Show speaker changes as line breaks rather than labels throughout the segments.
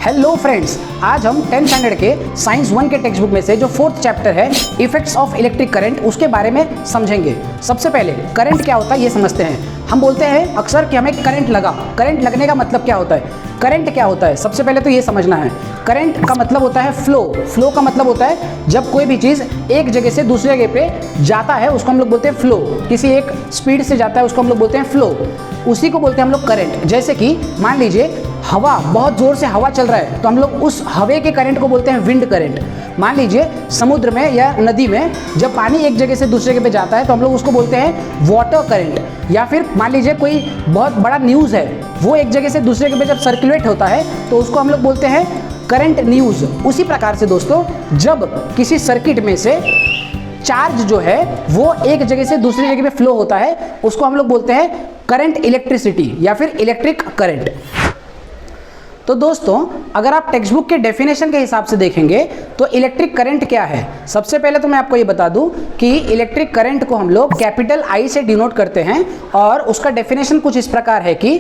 Hello friends, आज हम 10th standard के साइंस 1 के टेक्स्ट बुक में से जो 4th चैप्टर है इफेक्ट्स ऑफ इलेक्ट्रिक करंट उसके बारे में समझेंगे। सबसे पहले करंट क्या होता है ये समझते हैं। हम बोलते हैं अक्सर कि हमें करंट लगा। करंट लगने का मतलब क्या होता है? करंट क्या होता है सबसे पहले तो ये समझना है। करंट का मतलब होता है फ्लो। फ्लो का मतलब होता है जब कोई भी चीज़ एक जगह से दूसरी जगह पे जाता है उसको हम लोग बोलते हैं फ्लो। किसी एक स्पीड से जाता है उसको हम लोग बोलते हैं फ्लो, उसी को बोलते हैं हम लोग करंट। जैसे कि मान लीजिए हवा, बहुत ज़ोर से हवा चल रहा है तो हम लोग उस हवा के करंट को बोलते हैं विंड करंट। मान लीजिए समुद्र में या नदी में जब पानी एक जगह से दूसरे जगह पे जाता है तो हम लोग उसको बोलते हैं वाटर करंट। या फिर मान लीजिए कोई बहुत बड़ा न्यूज़ है वो एक जगह से दूसरे जगह पे जब सर्कुलेट होता है तो उसको हम लोग बोलते हैं करंट न्यूज़। उसी प्रकार से दोस्तों जब किसी सर्किट में से चार्ज जो है वो एक जगह से दूसरी जगह पे फ्लो होता है उसको हम लोग बोलते हैं करंट इलेक्ट्रिसिटी या फिर इलेक्ट्रिक करंट। तो दोस्तों अगर आप टेक्स्ट बुक के डेफिनेशन के हिसाब से देखेंगे तो इलेक्ट्रिक करंट क्या है, सबसे पहले तो मैं आपको ये बता दूं कि इलेक्ट्रिक करंट को हम लोग कैपिटल आई से डिनोट करते हैं और उसका डेफिनेशन कुछ इस प्रकार है कि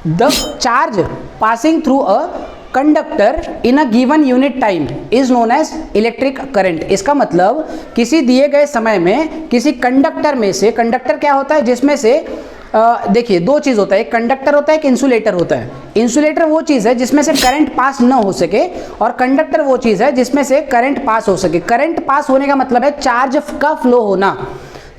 the charge passing through a conductor in a given unit time is known as electric current. इसका मतलब किसी दिए गए समय में किसी कंडक्टर में से, कंडक्टर क्या होता है जिसमें से देखिए दो चीज़ होता है, एक कंडक्टर होता है एक इंसुलेटर होता है। इंसुलेटर वो चीज़ है जिसमें से करंट पास न हो सके और कंडक्टर वो चीज़ है जिसमें से करंट पास हो सके। करंट पास होने का मतलब है चार्ज का फ्लो होना।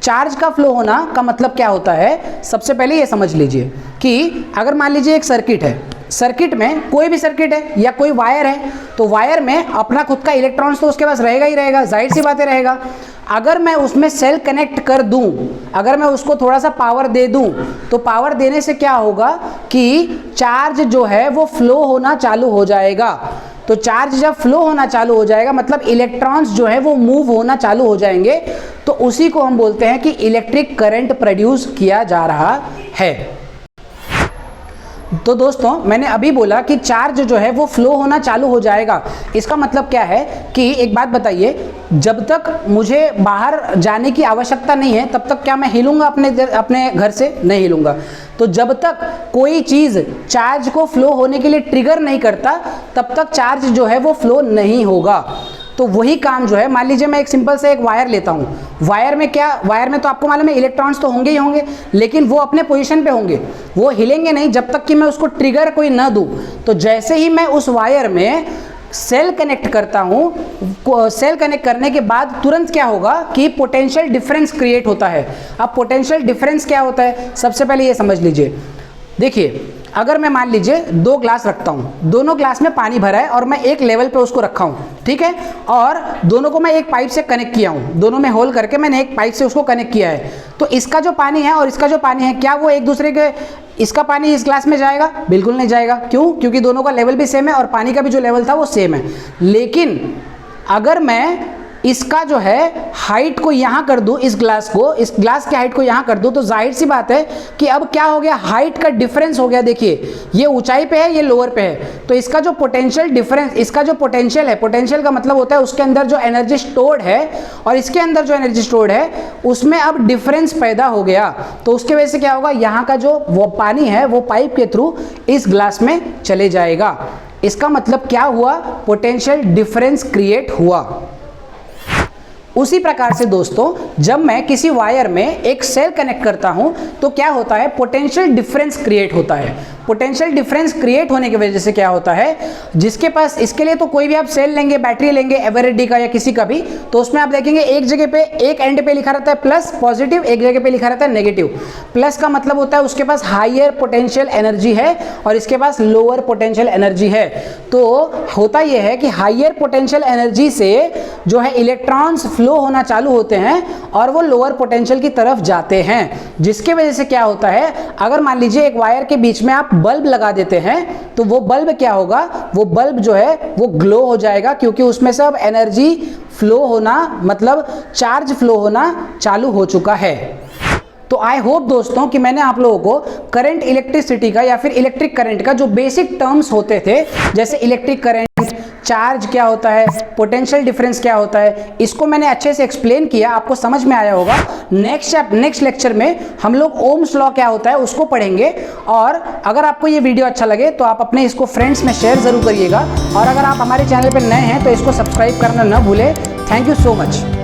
चार्ज का फ्लो होना का मतलब क्या होता है, सबसे पहले ये समझ लीजिए कि अगर मान लीजिए एक सर्किट है, सर्किट में कोई भी सर्किट है या कोई वायर है तो वायर में अपना खुद का इलेक्ट्रॉन्स तो उसके पास रहेगा ही रहेगा, जाहिर सी बातें रहेगा। अगर मैं उसमें सेल कनेक्ट कर दूं, अगर मैं उसको थोड़ा सा पावर दे दूं तो पावर देने से क्या होगा कि चार्ज जो है वो फ्लो होना चालू हो जाएगा। तो चार्ज जब फ्लो होना चालू हो जाएगा मतलब इलेक्ट्रॉन्स जो है वो मूव होना चालू हो जाएंगे, तो उसी को हम बोलते हैं कि इलेक्ट्रिक करंट प्रोड्यूस किया जा रहा है। तो दोस्तों मैंने अभी बोला कि चार्ज जो है वो फ्लो होना चालू हो जाएगा, इसका मतलब क्या है कि एक बात बताइए, जब तक मुझे बाहर जाने की आवश्यकता नहीं है तब तक क्या मैं हिलूंगा अपने घर से? नहीं हिलूंगा। तो जब तक कोई चीज़ चार्ज को फ्लो होने के लिए ट्रिगर नहीं करता तब तक चार्ज जो है वो फ्लो नहीं होगा। तो वही काम जो है, मान लीजिए मैं एक सिंपल से एक वायर लेता हूँ, वायर में क्या, वायर में तो आपको मालूम है इलेक्ट्रॉन्स तो होंगे ही होंगे लेकिन वो अपने पोजीशन पे होंगे, वो हिलेंगे नहीं जब तक कि मैं उसको ट्रिगर कोई ना दूँ। तो जैसे ही मैं उस वायर में सेल कनेक्ट करता हूँ, सेल कनेक्ट करने के बाद तुरंत क्या होगा कि पोटेंशियल डिफरेंस क्रिएट होता है। अब पोटेंशियल डिफरेंस क्या होता है सबसे पहले ये समझ लीजिए। देखिए अगर मैं मान लीजिए दो ग्लास रखता हूँ, दोनों ग्लास में पानी भरा है और मैं एक लेवल पे उसको रखा हूँ, ठीक है, और दोनों को मैं एक पाइप से कनेक्ट किया हूँ, दोनों में होल करके मैंने एक पाइप से उसको कनेक्ट किया है। तो इसका जो पानी है और इसका जो पानी है क्या वो एक दूसरे के, इसका पानी इस ग्लास में जाएगा? बिल्कुल नहीं जाएगा। क्यों? क्योंकि दोनों का लेवल भी सेम है और पानी का भी जो लेवल था वो सेम है। लेकिन अगर मैं इसका जो है हाइट को यहाँ कर दूँ, इस ग्लास की हाइट को यहाँ कर दूँ तो जाहिर सी बात है कि अब क्या हो गया, हाइट का डिफरेंस हो गया। देखिए ये ऊंचाई पे है ये लोअर पे है, तो इसका जो पोटेंशियल डिफरेंस, इसका जो पोटेंशियल है, पोटेंशियल का मतलब होता है उसके अंदर जो एनर्जी स्टोर्ड है और इसके अंदर जो एनर्जी स्टोर्ड है उसमें अब डिफरेंस पैदा हो गया। तो उसके वजह से क्या होगा, यहाँ का जो वो पानी है वो पाइप के थ्रू इस ग्लास में चले जाएगा। इसका मतलब क्या हुआ, पोटेंशियल डिफरेंस क्रिएट हुआ। उसी प्रकार से दोस्तों जब मैं किसी वायर में एक सेल कनेक्ट करता हूं तो क्या होता है, पोटेंशियल डिफरेंस क्रिएट होता है। पोटेंशियल डिफरेंस क्रिएट होने की वजह से क्या होता है, जिसके पास, इसके लिए तो कोई भी आप सेल लेंगे, बैटरी लेंगे एवरेडी का या किसी का भी, तो उसमें आप देखेंगे एक जगह पे, एक एंड पे लिखा रहता है प्लस पॉजिटिव, एक जगह पे लिखा रहता है नेगेटिव। प्लस का मतलब होता है उसके पास हायर पोटेंशियल एनर्जी है और इसके पास लोअर पोटेंशियल एनर्जी है। तो होता यह है कि हायर पोटेंशियल एनर्जी से जो है इलेक्ट्रॉन्स फ्लो होना चालू होते हैं और वो लोअर पोटेंशियल की तरफ जाते हैं, जिसके वजह से क्या होता है, अगर मान लीजिए एक वायर के बीच में आप बल्ब लगा देते हैं तो वो बल्ब क्या होगा, वो बल्ब जो है वो ग्लो हो जाएगा क्योंकि उसमें से अब एनर्जी फ्लो होना, मतलब चार्ज फ्लो होना चालू हो चुका है। तो आई होप दोस्तों कि मैंने आप लोगों को करंट इलेक्ट्रिसिटी का या फिर इलेक्ट्रिक करंट का जो बेसिक टर्म्स होते थे, जैसे इलेक्ट्रिक करंट, चार्ज क्या होता है, पोटेंशियल डिफरेंस क्या होता है, इसको मैंने अच्छे से एक्सप्लेन किया, आपको समझ में आया होगा। नेक्स्ट लेक्चर में हम लोग ओम्स लॉ क्या होता है उसको पढ़ेंगे। और अगर आपको ये वीडियो अच्छा लगे तो आप अपने इसको फ्रेंड्स में शेयर जरूर करिएगा, और अगर आप हमारे चैनल पर नए हैं तो इसको सब्सक्राइब करना ना भूलें। Thank you so much.